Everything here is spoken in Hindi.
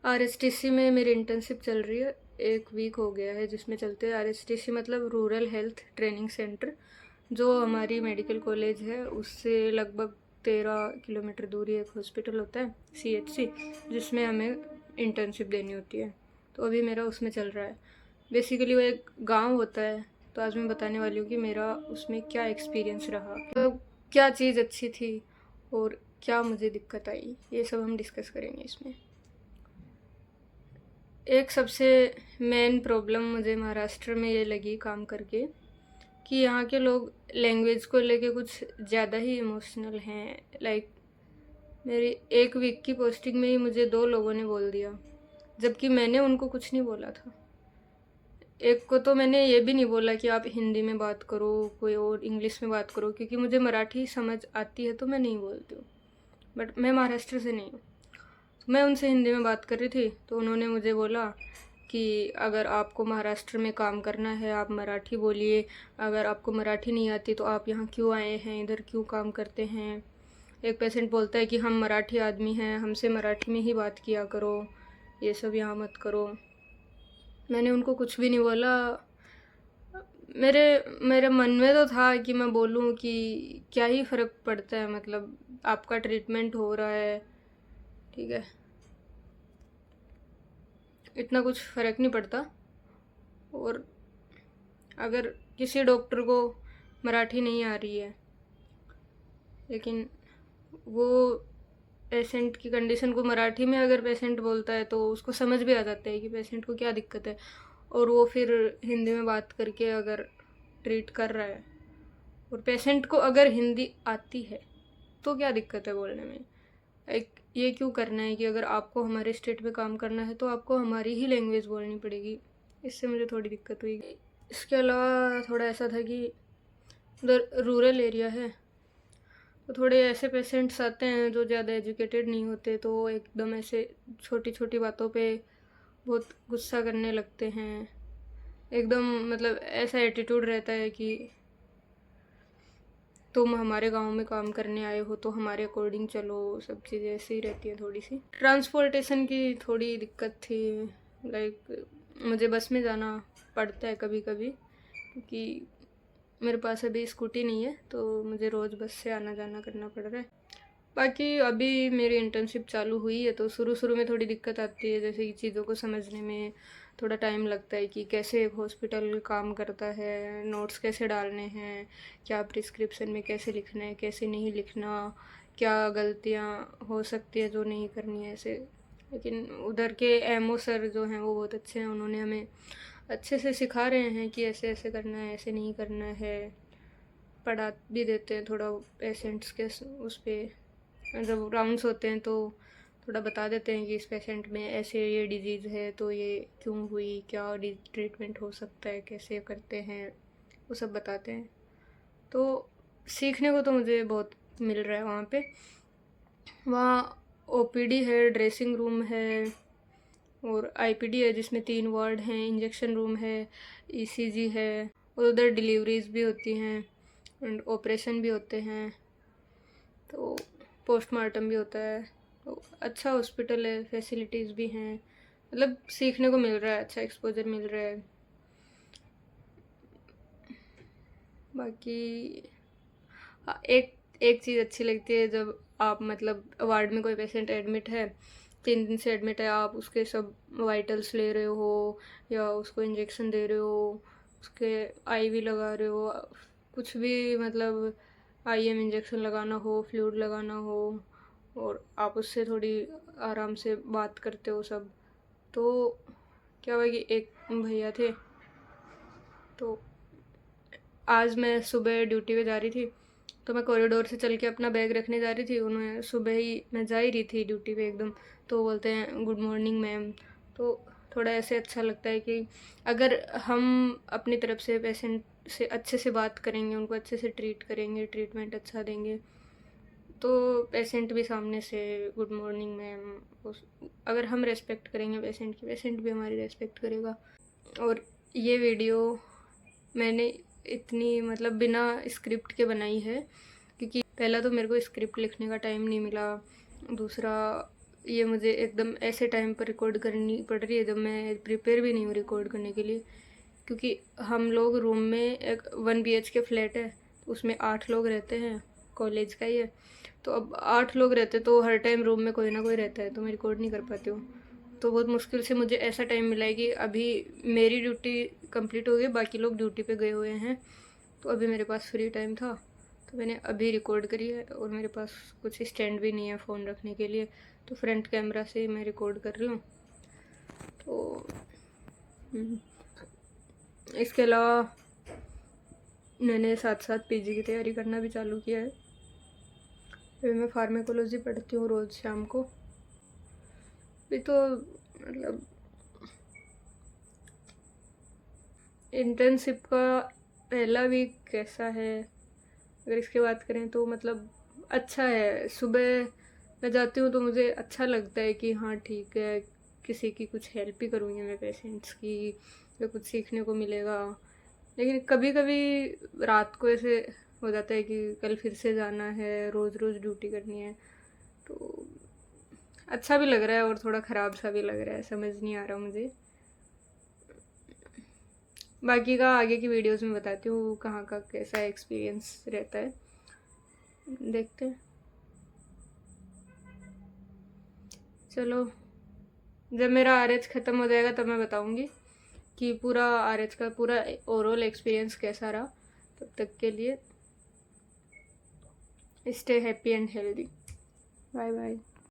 आरएसटीसी में मेरी इंटर्नशिप चल रही है। 1 वीक हो गया है जिसमें चलते हैं। आरएसटीसी मतलब रूरल हेल्थ ट्रेनिंग सेंटर, जो हमारी मेडिकल कॉलेज है उससे लगभग 13 किलोमीटर दूरी एक हॉस्पिटल होता है, सीएचसी, जिसमें हमें इंटर्नशिप देनी होती है। तो अभी मेरा उसमें चल रहा है। बेसिकली वो एक गांव होता है। तो आज मैं बताने वाली हूँ कि मेरा उसमें क्या एक्सपीरियंस रहा, तो क्या चीज़ अच्छी थी और क्या मुझे दिक्कत आई, ये सब हम डिस्कस करेंगे इसमें। एक सबसे मेन प्रॉब्लम मुझे महाराष्ट्र में ये लगी काम करके कि यहाँ के लोग लैंग्वेज को लेके कुछ ज़्यादा ही इमोशनल हैं। लाइक मेरी 1 वीक की पोस्टिंग में ही मुझे 2 लोगों ने बोल दिया, जबकि मैंने उनको कुछ नहीं बोला था। एक को तो मैंने ये भी नहीं बोला कि आप हिंदी में बात करो, कोई और इंग्लिश में बात करो, क्योंकि मुझे मराठी समझ आती है तो मैं नहीं बोलती हूँ। बट मैं महाराष्ट्र से नहीं हूँ। तो मैं उनसे हिंदी में बात कर रही थी तो उन्होंने मुझे बोला कि अगर आपको महाराष्ट्र में काम करना है आप मराठी बोलिए, अगर आपको मराठी नहीं आती तो आप यहाँ क्यों आए हैं, इधर क्यों काम करते हैं। एक पेशेंट बोलता है कि हम मराठी आदमी हैं, हमसे मराठी में ही बात किया करो, ये सब यहाँ मत करो। मैंने उनको कुछ भी नहीं बोला। मेरे मेरे मन में तो था कि मैं बोलूँ कि क्या ही फ़र्क पड़ता है, मतलब आपका ट्रीटमेंट हो रहा है, ठीक है, इतना कुछ फ़र्क नहीं पड़ता। और अगर किसी डॉक्टर को मराठी नहीं आ रही है लेकिन वो पेशेंट की कंडीशन को मराठी में अगर पेशेंट बोलता है तो उसको समझ भी आ जाता है कि पेशेंट को क्या दिक्कत है, और वो फिर हिंदी में बात करके अगर ट्रीट कर रहा है, और पेशेंट को अगर हिंदी आती है तो क्या दिक्कत है बोलने में। एक ये क्यों करना है कि अगर आपको हमारे स्टेट में काम करना है तो आपको हमारी ही लैंग्वेज बोलनी पड़ेगी। इससे मुझे थोड़ी दिक्कत हुई। इसके अलावा थोड़ा ऐसा था कि उधर रूरल एरिया है तो थोड़े ऐसे पेशेंट्स आते हैं जो ज़्यादा एजुकेटेड नहीं होते, तो वो एकदम ऐसे छोटी छोटी बातों पे बहुत गुस्सा करने लगते हैं। एकदम मतलब ऐसा एटीट्यूड रहता है कि तुम हमारे गांव में काम करने आए हो तो हमारे अकॉर्डिंग चलो, सब चीज़ें ऐसी ही रहती हैं। थोड़ी सी ट्रांसपोर्टेशन की थोड़ी दिक्कत थी। लाइक मुझे बस में जाना पड़ता है कभी कभी, क्योंकि मेरे पास अभी स्कूटी नहीं है तो मुझे रोज़ बस से आना जाना करना पड़ रहा है। बाकी अभी मेरी इंटर्नशिप चालू हुई है तो शुरू शुरू में थोड़ी दिक्कत आती है, जैसे कि चीज़ों को समझने में थोड़ा टाइम लगता है कि कैसे एक हॉस्पिटल काम करता है, नोट्स कैसे डालने हैं, क्या प्रिस्क्रिप्शन में कैसे लिखना है, कैसे नहीं लिखना, क्या गलतियाँ हो सकती है जो नहीं करनी है ऐसे। लेकिन उधर के एमओ सर जो हैं वो बहुत अच्छे हैं, उन्होंने हमें अच्छे से सिखा रहे हैं कि ऐसे ऐसे करना है, ऐसे नहीं करना है। पढ़ा भी देते हैं थोड़ा पेशेंट्स के उस पर, जब राउंड्स होते हैं तो थोड़ा बता देते हैं कि इस पेशेंट में ऐसे ये डिजीज़ है तो ये क्यों हुई, क्या ट्रीटमेंट हो सकता है, कैसे करते हैं, वो सब बताते हैं। तो सीखने को तो मुझे बहुत मिल रहा है वहाँ पे। वहाँ ओपीडी है, ड्रेसिंग रूम है और आईपीडी है जिसमें 3 वार्ड हैं, इंजेक्शन रूम है, ईसीजी है, और उधर डिलीवरीज भी होती हैं एंड ऑपरेशन भी होते हैं, तो पोस्टमार्टम भी होता है। तो अच्छा हॉस्पिटल है, फैसिलिटीज़ भी हैं, मतलब सीखने को मिल रहा है, अच्छा एक्सपोजर मिल रहा है। बाकी एक एक चीज़ अच्छी लगती है, जब आप मतलब वार्ड में कोई पेशेंट एडमिट है, 3 दिन से एडमिट है, आप उसके सब वाइटल्स ले रहे हो या उसको इंजेक्शन दे रहे हो, उसके आईवी लगा रहे हो, कुछ भी मतलब आईएम इंजेक्शन लगाना हो, फ्लूइड लगाना हो, और आप उससे थोड़ी आराम से बात करते हो सब। तो क्या हुआ कि एक भैया थे, तो आज मैं सुबह ड्यूटी पे जा रही थी तो मैं कॉरिडोर से चल के अपना बैग रखने जा रही थी, उन्हें सुबह ही मैं जा ही रही थी ड्यूटी पे एकदम, तो बोलते हैं गुड मॉर्निंग मैम। तो थोड़ा ऐसे अच्छा लगता है कि अगर हम अपनी तरफ से पेशेंट से अच्छे से बात करेंगे, उनको अच्छे से ट्रीट करेंगे, ट्रीटमेंट अच्छा देंगे, तो पेशेंट भी सामने से गुड मॉर्निंग मैम, अगर हम रेस्पेक्ट करेंगे पेशेंट की, पेशेंट भी हमारी रेस्पेक्ट करेगा। और ये वीडियो मैंने इतनी मतलब बिना स्क्रिप्ट के बनाई है, क्योंकि पहला तो मेरे को स्क्रिप्ट लिखने का टाइम नहीं मिला, दूसरा ये मुझे एकदम ऐसे टाइम पर रिकॉर्ड करनी पड़ रही है जब मैं प्रिपेयर भी नहीं हूँ रिकॉर्ड करने के लिए, क्योंकि हम लोग रूम में एक 1 BHK फ्लैट है, उसमें 8 लोग रहते हैं, कॉलेज का ही है। तो अब 8 लोग रहते तो हर टाइम रूम में कोई ना कोई रहता है, तो मैं रिकॉर्ड नहीं कर पाती हूँ। तो बहुत मुश्किल से मुझे ऐसा टाइम मिला है कि अभी मेरी ड्यूटी कंप्लीट हो गई, बाकी लोग ड्यूटी पे गए हुए हैं, तो अभी मेरे पास फ्री टाइम था, तो मैंने अभी रिकॉर्ड करी है। और मेरे पास कुछ स्टैंड भी नहीं है फ़ोन रखने के लिए, तो फ्रंट कैमरा से मैं रिकॉर्ड कर रही हूँ। तो इसके अलावा मैंने साथ साथ पीजी की तैयारी करना भी चालू किया है। अभी मैं फार्मेकोलॉजी पढ़ती हूँ रोज़ शाम को। अभी तो मतलब इंटर्नशिप का पहला वीक कैसा है, अगर इसकी बात करें तो मतलब अच्छा है। सुबह मैं जाती हूँ तो मुझे अच्छा लगता है कि हाँ ठीक है, किसी की कुछ हेल्प ही करूँगी मैं, पेशेंट्स की, या कुछ सीखने को मिलेगा। लेकिन कभी कभी रात को ऐसे हो जाता है कि कल फिर से जाना है, रोज़ रोज़ ड्यूटी करनी है, तो अच्छा भी लग रहा है और थोड़ा ख़राब सा भी लग रहा है, समझ नहीं आ रहा मुझे। बाकी का आगे की वीडियोस में बताती हूँ कहाँ का कैसा एक्सपीरियंस रहता है, देखते हैं। चलो, जब मेरा आरएच ख़त्म हो जाएगा तब मैं बताऊँगी कि पूरा आरएच का पूरा ओवरऑल एक्सपीरियंस कैसा रहा। तब तक के लिए stay happy and healthy. Bye bye.